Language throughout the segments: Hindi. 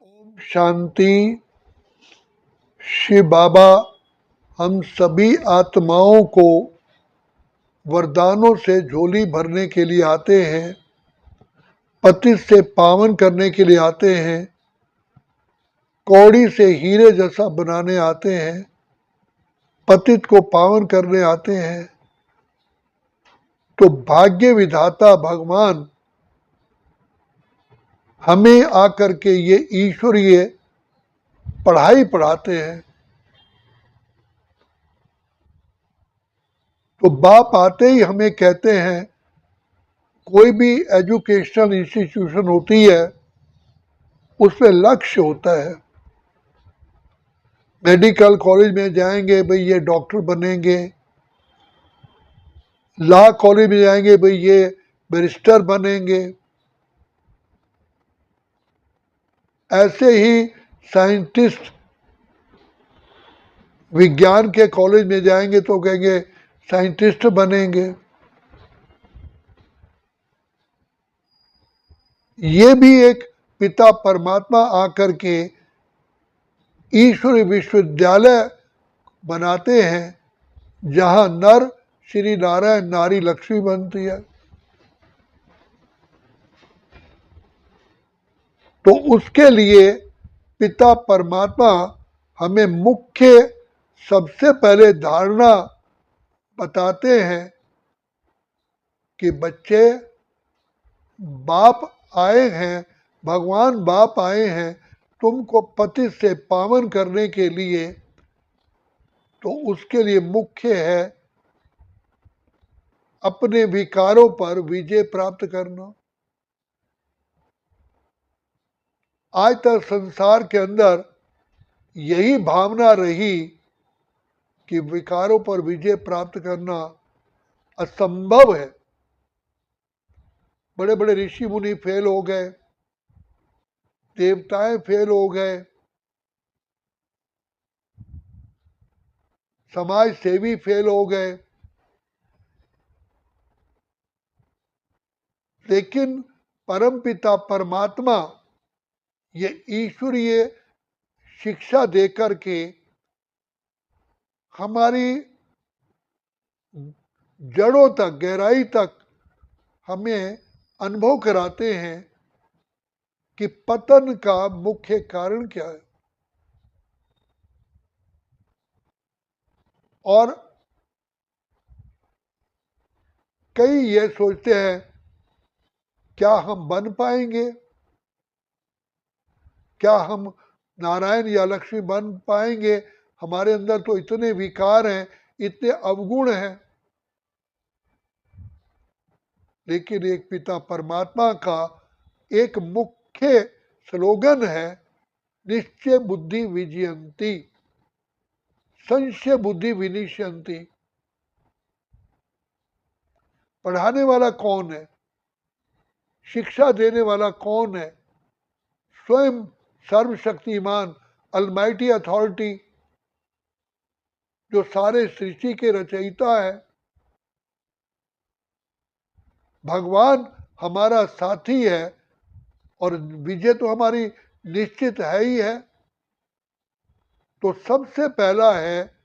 ओम शांति। शिव बाबा हम सभी आत्माओं को वरदानों से झोली भरने के लिए आते हैं, पतित से पावन करने के लिए आते हैं, कौड़ी से हीरे जैसा बनाने आते हैं, पतित को पावन करने आते हैं। तो भाग्य विधाता भगवान हमें आकर के ये ईश्वरीय पढ़ाई पढ़ाते हैं। तो बाप आते ही हमें कहते हैं, कोई भी एजुकेशनल इंस्टीट्यूशन होती है उसमें लक्ष्य होता है। मेडिकल कॉलेज में जाएंगे भाई ये डॉक्टर बनेंगे, लॉ कॉलेज में जाएंगे भाई ये बैरिस्टर बनेंगे। ऐसे ही साइंटिस्ट विज्ञान के कॉलेज में जाएंगे तो कहेंगे साइंटिस्ट बनेंगे। ये भी एक पिता परमात्मा आकर के ईश्वरी विश्वविद्यालय बनाते हैं, जहां नर श्री नारायण नारी लक्ष्मी बनती है। तो उसके लिए पिता परमात्मा हमें मुख्य सबसे पहले धारणा बताते हैं कि बच्चे, बाप आए हैं, भगवान बाप आए हैं तुमको पति से पावन करने के लिए। तो उसके लिए मुख्य है अपने विकारों पर विजय प्राप्त करना। आज तक संसार के अंदर यही भावना रही कि विकारों पर विजय प्राप्त करना असंभव है। बड़े बड़े ऋषि मुनि फेल हो गए, देवताएं फेल हो गए, समाज सेवी फेल हो गए, लेकिन परमपिता परमात्मा ये ईश्वरीय शिक्षा देकर के हमारी जड़ों तक, गहराई तक हमें अनुभव कराते हैं कि पतन का मुख्य कारण क्या है। और कई ये सोचते हैं क्या हम बन पाएंगे, क्या हम नारायण या लक्ष्मी बन पाएंगे, हमारे अंदर तो इतने विकार हैं, इतने अवगुण हैं। लेकिन एक पिता परमात्मा का एक मुख्य स्लोगन है, निश्चय बुद्धि विजयंती, संशय बुद्धि विनिश्यंती। पढ़ाने वाला कौन है, शिक्षा देने वाला कौन है? स्वयं सर्वशक्तिमान अलमाइटी अथॉरिटी, जो सारे सृष्टि के रचयिता है। भगवान हमारा साथी है और विजय तो हमारी निश्चित है ही है। तो सबसे पहला है,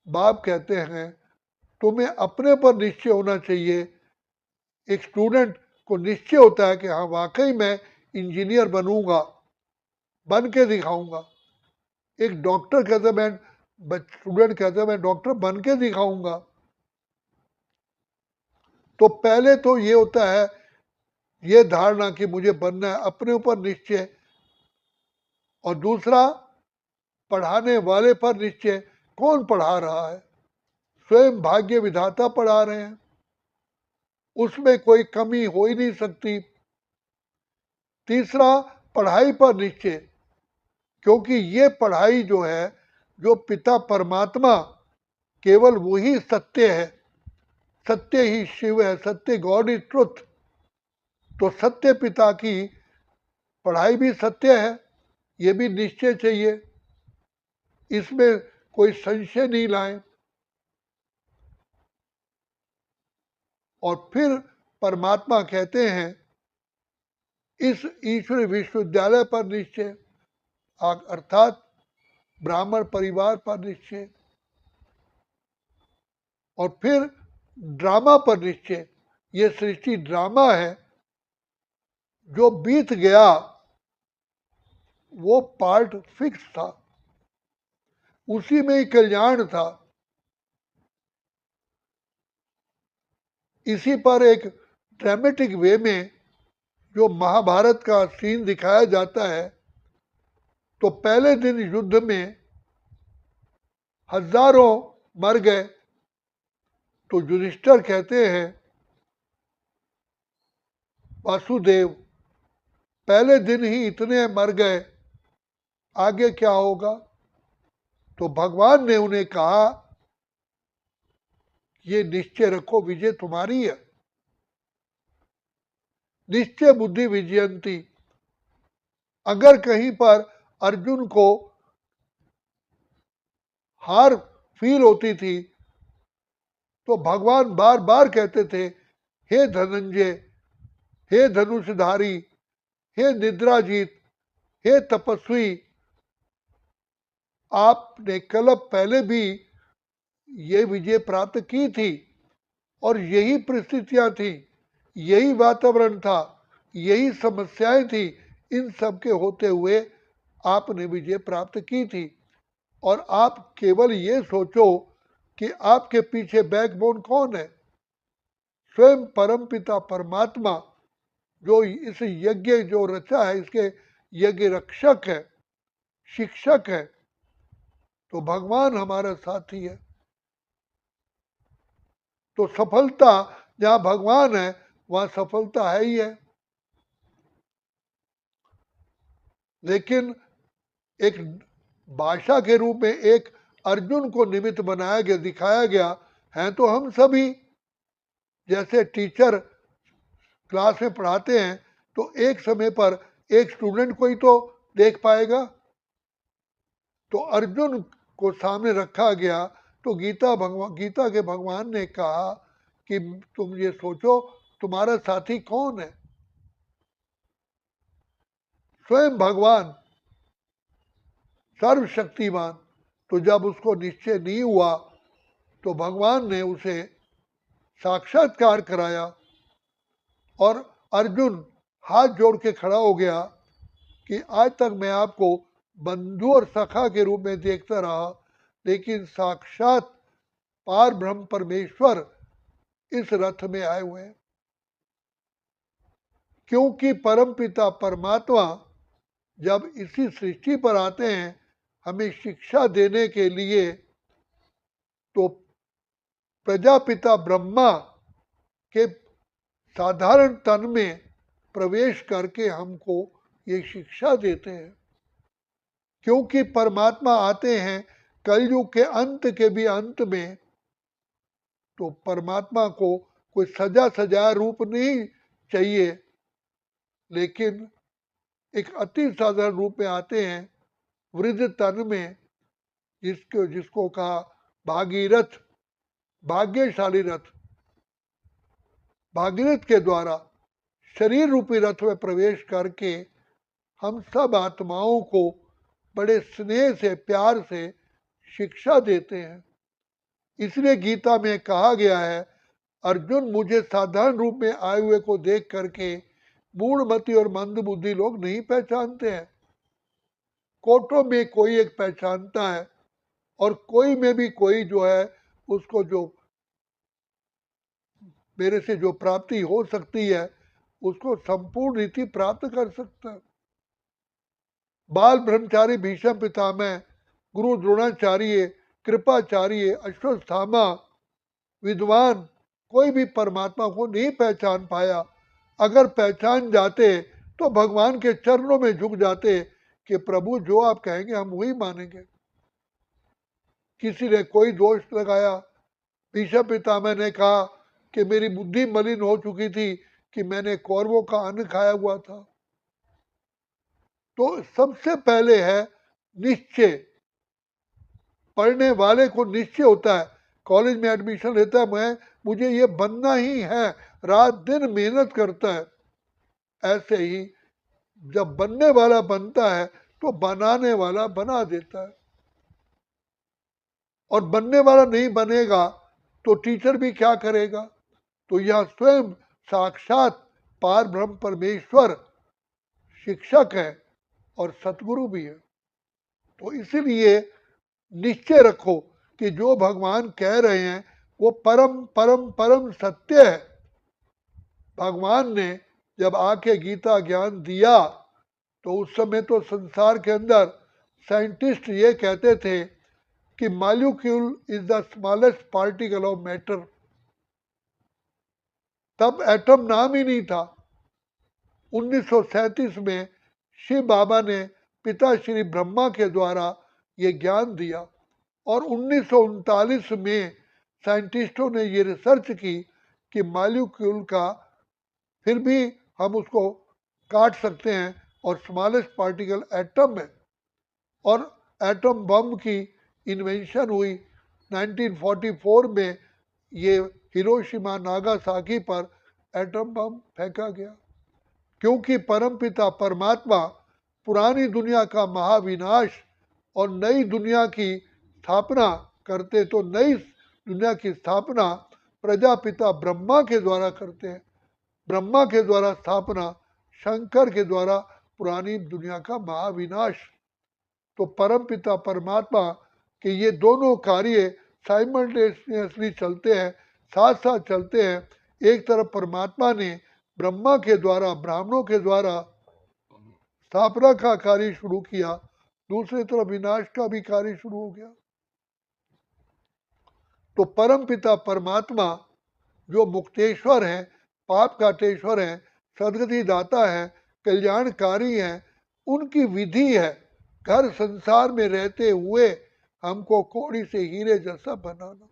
बाप कहते हैं तुम्हें अपने पर निश्चय होना चाहिए। एक स्टूडेंट को निश्चय होता है कि हाँ वाकई मैं इंजीनियर बनूंगा, बन के दिखाऊंगा। एक डॉक्टर कहता है, मैं स्टूडेंट कहता है मैं डॉक्टर बन के दिखाऊंगा। तो पहले तो ये होता है ये धारणा कि मुझे बनना है, अपने ऊपर निश्चय। और दूसरा, पढ़ाने वाले पर निश्चय। कौन पढ़ा रहा है? स्वयं भाग्य विधाता पढ़ा रहे हैं, उसमें कोई कमी हो ही नहीं सकती। तीसरा, पढ़ाई पर निश्चय, क्योंकि ये पढ़ाई जो है, जो पिता परमात्मा, केवल वही सत्य है, सत्य ही शिव है, सत्य गॉड इज ट्रुथ। तो सत्य पिता की पढ़ाई भी सत्य है, ये भी निश्चय चाहिए, इसमें कोई संशय नहीं लाए। और फिर परमात्मा कहते हैं इस ईश्वर विश्वविद्यालय पर निश्चय। अर्थात ब्राह्मण परिवार पर निश्चय, और फिर ड्रामा पर निश्चय। ये सृष्टि ड्रामा है, जो बीत गया वो पार्ट फिक्स था, उसी में ही कल्याण था। इसी पर एक ड्रामेटिक वे में जो महाभारत का सीन दिखाया जाता है, तो पहले दिन युद्ध में हजारों मर गए, तो युधिष्ठिर कहते हैं वासुदेव पहले दिन ही इतने मर गए, आगे क्या होगा? तो भगवान ने उन्हें कहा, ये निश्चय रखो विजय तुम्हारी है। निश्चय बुद्धि विजयंती। अगर कहीं पर अर्जुन को हार फील होती थी, तो भगवान बार बार कहते थे, हे धनंजय, हे धनुषधारी, हे निद्राजीत, हे तपस्वी, आपने कल पहले भी ये विजय प्राप्त की थी, और यही परिस्थितियां थी, यही वातावरण था, यही समस्याएं थी, इन सब के होते हुए आपने विजय प्राप्त की थी। और आप केवल ये सोचो कि आपके पीछे बैकबोन कौन है? स्वयं परम पिता परमात्मा, जो इस यज्ञ जो रचा है, इसके यज्ञ रक्षक है, शिक्षक है। तो भगवान हमारा साथी है। तो सफलता जहां भगवान है वहां सफलता है ही है। लेकिन एक भाषा के रूप में एक अर्जुन को निमित्त बनाया गया, दिखाया गया है। तो हम सभी, जैसे टीचर क्लास में पढ़ाते हैं, तो एक समय पर एक स्टूडेंट को ही तो देख पाएगा। तो अर्जुन को सामने रखा गया, तो गीता के भगवान ने कहा कि तुम ये सोचो तुम्हारा साथी कौन है? स्वयं भगवान सर्वशक्तिमान। तो जब उसको निश्चय नहीं हुआ, तो भगवान ने उसे साक्षात्कार कराया, और अर्जुन हाथ जोड़ के खड़ा हो गया कि आज तक मैं आपको बंधु और सखा के रूप में देखता रहा, लेकिन साक्षात पार ब्रह्म परमेश्वर इस रथ में आए हुए हैं। क्योंकि परम पिता परमात्मा जब इसी सृष्टि पर आते हैं हमें शिक्षा देने के लिए, तो प्रजापिता ब्रह्मा के साधारण तन में प्रवेश करके हमको ये शिक्षा देते हैं। क्योंकि परमात्मा आते हैं कलयुग के अंत के भी अंत में, तो परमात्मा को कोई सजा सजाया रूप नहीं चाहिए, लेकिन एक अति साधारण रूप में आते हैं, वृद्ध तन में, जिसको कहा भागीरथ, भाग्यशाली रथ। भागीरथ के द्वारा शरीर रूपी रथ में प्रवेश करके हम सब आत्माओं को बड़े स्नेह से, प्यार से शिक्षा देते हैं। इसलिए गीता में कहा गया है, अर्जुन मुझे साधारण रूप में आए हुए को देख करके मूढ़मति और मंद बुद्धि लोग नहीं पहचानते हैं। कोटों में कोई एक पहचानता है, और कोई में भी कोई जो है उसको जो मेरे से जो प्राप्ति हो सकती है उसको संपूर्ण रीति प्राप्त कर सकता है। बाल ब्रह्मचारी भीष्म पितामह, गुरु द्रोणाचार्य, कृपाचार्य, अश्वत्थामा, विद्वान, कोई भी परमात्मा को नहीं पहचान पाया। अगर पहचान जाते तो भगवान के चरणों में झुक जाते कि प्रभु जो आप कहेंगे हम वही मानेंगे। किसी ने कोई दोष लगाया, भीष्म पितामह ने कहा कि मेरी बुद्धि मलिन हो चुकी थी कि मैंने कौरवों का अन्न खाया हुआ था। तो सबसे पहले है निश्चय। पढ़ने वाले को निश्चय होता है, कॉलेज में एडमिशन लेता है, मुझे ये बनना ही है, रात दिन मेहनत करता है। ऐसे ही जब बनने वाला बनता है तो बनाने वाला बना देता है, और बनने वाला नहीं बनेगा तो टीचर भी क्या करेगा। तो यह स्वयं साक्षात पार ब्रह्म परमेश्वर शिक्षक है और सतगुरु भी है। तो इसीलिए निश्चय रखो कि जो भगवान कह रहे हैं वो परम परम परम सत्य है। भगवान ने जब आके गीता ज्ञान दिया तो उस समय तो संसार के अंदर साइंटिस्ट ये कहते थे कि molecule is the smallest particle of matter. तब एटम नाम ही नहीं था। 1937 में शिव बाबा ने पिता श्री ब्रह्मा के द्वारा ये ज्ञान दिया, और 1939 में साइंटिस्टों ने ये रिसर्च की कि मॉलिक्यूल का फिर भी हम उसको काट सकते हैं और स्मॉलेस्ट पार्टिकल एटम है। और एटम बम की इन्वेंशन हुई 1944 में। ये हिरोशिमा नागासाकी पर एटम बम फेंका गया, क्योंकि परमपिता परमात्मा पुरानी दुनिया का महाविनाश और नई दुनिया की स्थापना करते, तो नई दुनिया की स्थापना प्रजापिता ब्रह्मा के द्वारा करते हैं। ब्रह्मा के द्वारा स्थापना, शंकर के द्वारा पुरानी दुनिया का महाविनाश। तो परमपिता परमात्मा के ये दोनों कार्य साइमल्टेनियसली चलते हैं, साथ साथ चलते हैं। एक तरफ परमात्मा ने ब्रह्मा के द्वारा, ब्राह्मणों के द्वारा स्थापना का कार्य शुरू किया, दूसरी तरफ विनाश का भी कार्य शुरू हो गया। तो परम पिता परमात्मा जो मुक्तेश्वर है, पाप काटेश्वर है, सदगति दाता है, कल्याणकारी है, उनकी विधि है घर संसार में रहते हुए हमको कौड़ी से हीरे जैसा बनाना।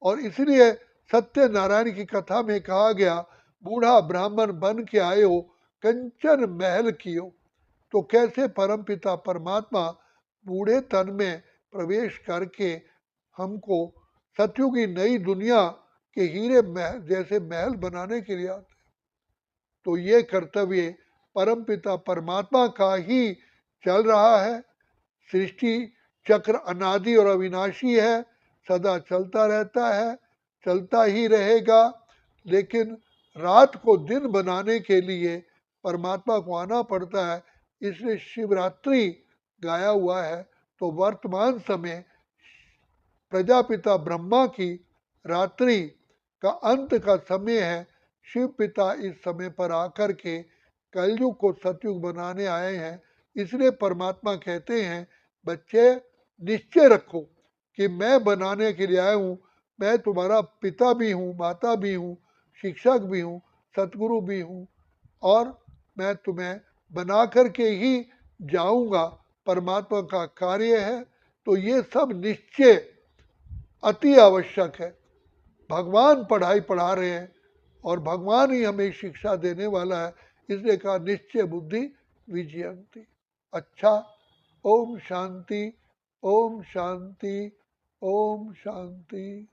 और इसलिए सत्य नारायण की कथा में कहा गया, बूढ़ा ब्राह्मण बन के आए हो, कंचन महल कियो। तो कैसे परमपिता परमात्मा बूढ़े तन में प्रवेश करके हमको सत्युगी नई दुनिया के हीरे महल जैसे महल बनाने के लिए आते। तो ये कर्तव्य परमपिता परमात्मा का ही चल रहा है। सृष्टि चक्र अनादि और अविनाशी है, सदा चलता रहता है, चलता ही रहेगा। लेकिन रात को दिन बनाने के लिए परमात्मा को आना पड़ता है, इसलिए शिवरात्रि गाया हुआ है। तो वर्तमान समय प्रजापिता ब्रह्मा की रात्रि का अंत का समय है। शिव पिता इस समय पर आकर के कलयुग को सतयुग बनाने आए हैं। इसलिए परमात्मा कहते हैं, बच्चे निश्चय रखो कि मैं बनाने के लिए आया हूँ। मैं तुम्हारा पिता भी हूँ, माता भी हूँ, शिक्षक भी हूँ, सतगुरु भी हूँ, और मैं तुम्हें बना करके ही जाऊंगा। परमात्मा का कार्य है। तो ये सब निश्चय अति आवश्यक है। भगवान पढ़ाई पढ़ा रहे हैं और भगवान ही हमें शिक्षा देने वाला है। इसलिए कहा निश्चय बुद्धि विजयंती। अच्छा, ओम शांति, ओम शांति, ओम शांति।